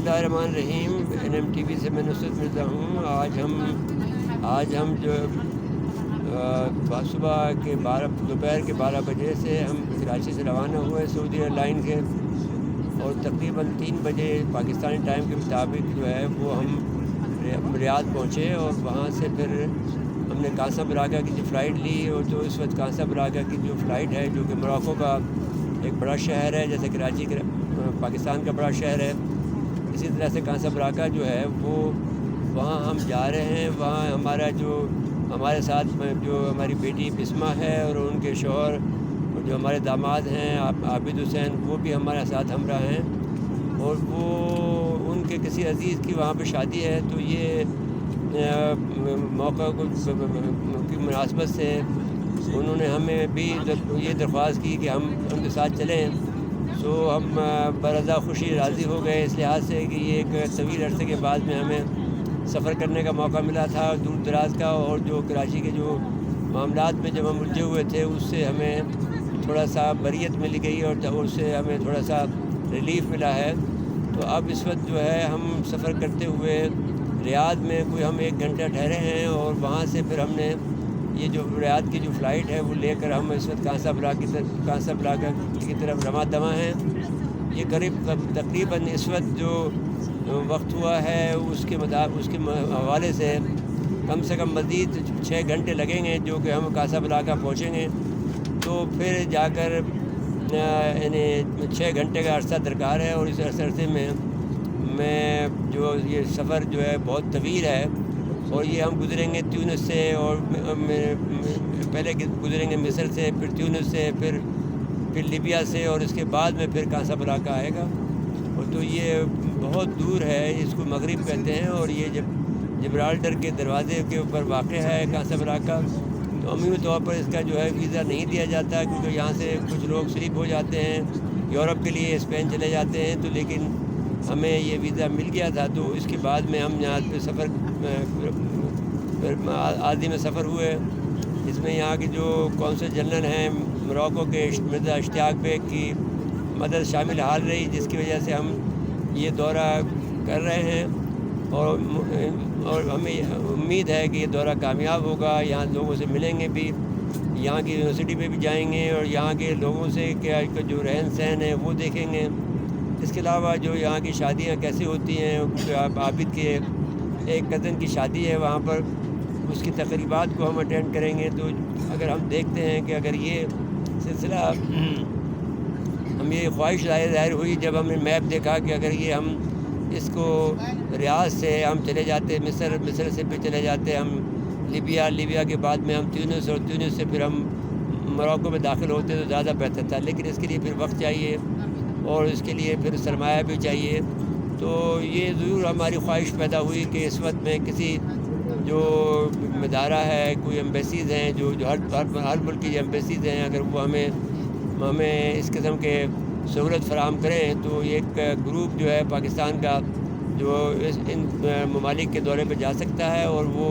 اللہ الرحمن الرحیم۔ NMTV سے میں نصرت مرزا ہوں۔ آج ہم جو صبح کے دوپہر کے 12 بجے سے ہم کراچی سے روانہ ہوئے سعودی ایئر لائن کے، اور تقریباً 3 بجے پاکستانی ٹائم کے مطابق جو ہے وہ ہم ریاض پہنچے، اور وہاں سے پھر ہم نے کاسا براگا کی جو فلائٹ لی، اور جو اس وقت کاسا براگا کی جو فلائٹ ہے جو کہ موراکو کا ایک بڑا شہر ہے، جیسے کراچی پاکستان کا بڑا شہر ہے، اسی طرح سے کاسا براگا جو ہے وہ وہاں ہم جا رہے ہیں۔ وہاں ہمارے ساتھ جو ہماری بیٹی بسمہ ہے اور ان کے شوہر جو ہمارے داماد ہیں عابد حسین، وہ بھی ہمارے ساتھ ہمراہ ہیں، اور وہ ان کے کسی عزیز کی وہاں پہ شادی ہے، تو یہ موقع کی مناسبت سے انہوں نے ہمیں بھی یہ درخواست کی کہ ہم ان کے ساتھ چلیں، سو ہم برضا خوشی راضی ہو گئے، اس لحاظ سے کہ یہ ایک طویل عرصے کے بعد میں ہمیں سفر کرنے کا موقع ملا تھا دور دراز کا، اور جو کراچی کے جو معاملات میں جب ہم الجھے ہوئے تھے اس سے ہمیں تھوڑا سا بریت مل گئی، اور اس سے ہمیں تھوڑا سا ریلیف ملا ہے۔ تو اب اس وقت جو ہے ہم سفر کرتے ہوئے ریاض میں کوئی ہم 1 گھنٹہ ٹھہرے ہیں، اور وہاں سے پھر ہم نے یہ جو ریاض کی جو فلائٹ ہے وہ لے کر ہم اس وقت کاسا براگا کی طرف رواں دواں ہیں۔ یہ تقریباً اس وقت جو وقت ہوا ہے اس کے حوالے سے کم مزید 6 گھنٹے لگیں گے، جو کہ ہم کاسا براگا پہنچیں گے، تو پھر جا کر یعنی 6 گھنٹے کا عرصہ درکار ہے، اور اس عرصے میں جو یہ سفر جو ہے بہت طویل ہے، اور یہ ہم گزریں گے تیونس سے، اور پہلے گزریں گے مصر سے، پھر تیونس سے، پھر لیبیا سے، اور اس کے بعد میں پھر کاسا براگا آئے گا۔ اور تو یہ بہت دور ہے، اس کو مغرب کہتے ہیں، اور یہ جبرالٹر کے دروازے کے اوپر واقع ہے کاسا براگا۔ تو عمومی طور پر اس کا جو ہے ویزا نہیں دیا جاتا، کیونکہ یہاں سے کچھ لوگ سلیپ ہو جاتے ہیں یورپ کے لیے، اسپین چلے جاتے ہیں، تو لیکن ہمیں یہ ویزا مل گیا تھا، تو اس کے بعد میں ہم یہاں پہ عادی میں سفر ہوئے۔ اس میں یہاں کے جو کونسل جنرل ہیں موراکو کے مرزا اشتیاق بیگ کی مدد شامل حال رہی، جس کی وجہ سے ہم یہ دورہ کر رہے ہیں، اور ہمیں امید ہے کہ یہ دورہ کامیاب ہوگا۔ یہاں لوگوں سے ملیں گے بھی، یہاں کی یونیورسٹی پہ بھی جائیں گے، اور یہاں کے لوگوں سے کیا جو رہن سہن ہے وہ دیکھیں گے۔ اس کے علاوہ جو یہاں کی شادیاں کیسی ہوتی ہیں، عابد کے ایک کزن کی شادی ہے وہاں پر، اس کی تقریبات کو ہم اٹینڈ کریں گے۔ تو اگر ہم دیکھتے ہیں کہ اگر یہ سلسلہ ہم یہ خواہش ظاہر ہوئی جب ہم نے میپ دیکھا کہ اگر یہ ہم اس کو ریاض سے ہم چلے جاتے مصر سے پھر چلے جاتے ہم لیبیا کے بعد میں ہم تیونس، اور تیونس سے پھر ہم موراکو میں داخل ہوتے تو زیادہ بہتر تھا، لیکن اس کے لیے پھر وقت چاہیے، اور اس کے لیے پھر سرمایہ بھی چاہیے۔ تو یہ ضرور ہماری خواہش پیدا ہوئی کہ اس وقت میں کسی جو ادارہ ہے، کوئی ایمبیسیز ہیں جو ہر ملک کی ایمبیسیز ہیں، اگر وہ ہمیں اس قسم کے سہولت فراہم کریں، تو ایک گروپ جو ہے پاکستان کا جو ان ممالک کے دورے پہ جا سکتا ہے، اور وہ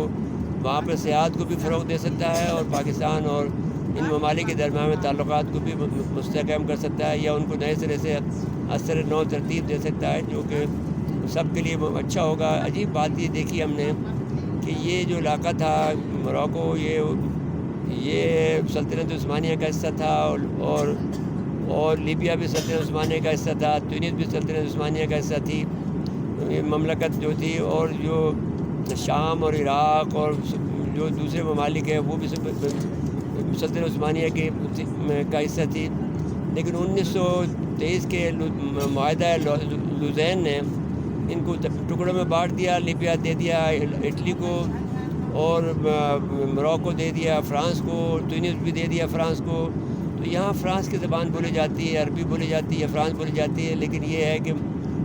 وہاں پر سیاحت کو بھی فروغ دے سکتا ہے، اور پاکستان اور ان ممالک کے درمیان میں تعلقات کو بھی مستحکم کر سکتا ہے، یا ان کو نئے سرے سے اثر نو ترتیب دے سکتا ہے، جو کہ سب کے لیے اچھا ہوگا۔ عجیب بات یہ دیکھی ہم نے کہ یہ جو علاقہ تھا موراکو، یہ سلطنت عثمانیہ کا حصہ تھا، اور لیبیا بھی سلطنت عثمانیہ کا حصہ تھا، تونس بھی سلطنت عثمانیہ کا حصہ تھی یہ مملکت جو تھی، اور جو شام اور عراق اور جو دوسرے ممالک ہیں وہ بھی سلطنت عثمانیہ کا حصہ تھی۔ لیکن 1923 کے معاہدہ لوزین نے ان کو ٹکڑوں میں بانٹ دیا، لیبیا دے دیا اٹلی کو، اور موراکو دے دیا فرانس کو، اور تونس بھی دے دیا فرانس کو۔ تو یہاں فرانس کی زبان بولی جاتی ہے، عربی بولی جاتی ہے، فرانس بولی جاتی ہے، لیکن یہ ہے کہ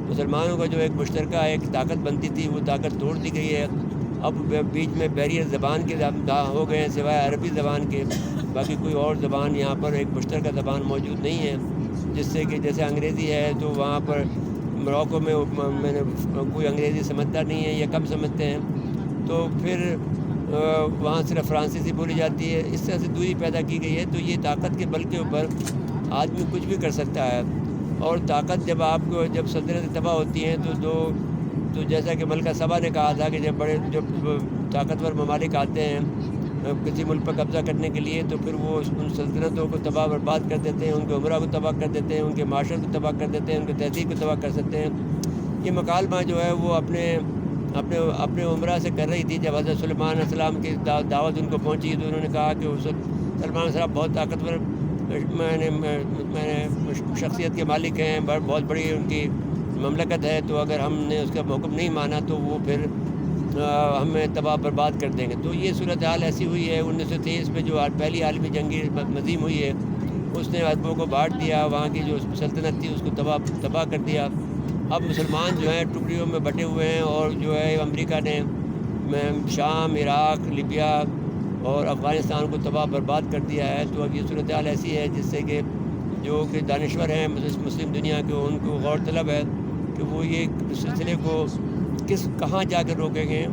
مسلمانوں کا جو ایک مشترکہ ایک طاقت بنتی تھی وہ طاقت توڑ دی گئی ہے۔ اب بیچ میں بیریئر زبان کے ہو گئے ہیں، سوائے عربی زبان کے باقی کوئی اور زبان یہاں پر ایک مشترکہ زبان موجود نہیں ہے، جس سے کہ جیسے انگریزی ہے تو وہاں پر موراکو میں کوئی انگریزی سمجھتا نہیں ہے یا کم سمجھتے ہیں، تو پھر وہاں صرف فرانسیسی بولی جاتی ہے۔ اس طرح سے دوری پیدا کی گئی ہے۔ تو یہ طاقت کے بل کے اوپر آدمی کچھ بھی کر سکتا ہے۔ اور طاقت جب سلطنتیں تباہ ہوتی ہیں تو جیسا کہ ملکہ سبا نے کہا تھا کہ جب طاقتور ممالک آتے ہیں کسی ملک پر قبضہ کرنے کے لیے، تو پھر وہ ان سلطنتوں کو تباہ برباد کر دیتے ہیں، ان کے عمرہ کو تباہ کر دیتے ہیں، ان کے معاشرت کو تباہ کر دیتے ہیں، ان کی تہذیب کو تباہ کر سکتے ہیں۔ یہ مکالمہ جو ہے وہ اپنے عمرہ سے کر رہی تھی۔ جب حضرت سلیمان علیہ السلام کی دعوت ان کو پہنچی تو انہوں نے کہا کہ سلمان علیہ السلام بہت طاقتور میں نے شخصیت کے مالک ہیں، بہت بڑی ان کی مملکت ہے، تو اگر ہم نے اس کا حکم نہیں مانا تو وہ پھر ہمیں تباہ برباد کر دیں گے۔ تو یہ صورتحال ایسی ہوئی ہے 1923 میں جو پہلی عالمی جنگی نظیم ہوئی ہے، اس نے عربوں کو بانٹ دیا، وہاں کی جو سلطنت تھی اس کو تباہ کر دیا۔ اب مسلمان جو ہیں ٹکڑیوں میں بٹے ہوئے ہیں، اور جو ہے امریکہ نے شام، عراق، لیبیا اور افغانستان کو تباہ برباد کر دیا ہے۔ تو اب یہ صورتحال ایسی ہے جس سے کہ جو کہ دانشور ہیں مسلم دنیا کے، ان کو غور طلب ہے کہ وہ یہ سلسلے کو کہاں جا کر روکیں گے۔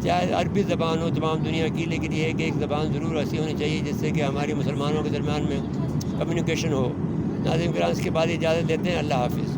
چاہے عربی زبان ہو تمام دنیا کی، لیکن یہ ہے کہ ایک زبان ضرور ایسی ہونی چاہیے جس سے کہ ہماری مسلمانوں کے درمیان میں کمیونیکیشن ہو۔ ناظرین کرام، اس کے بعد اجازت لیتے ہیں۔ اللہ حافظ۔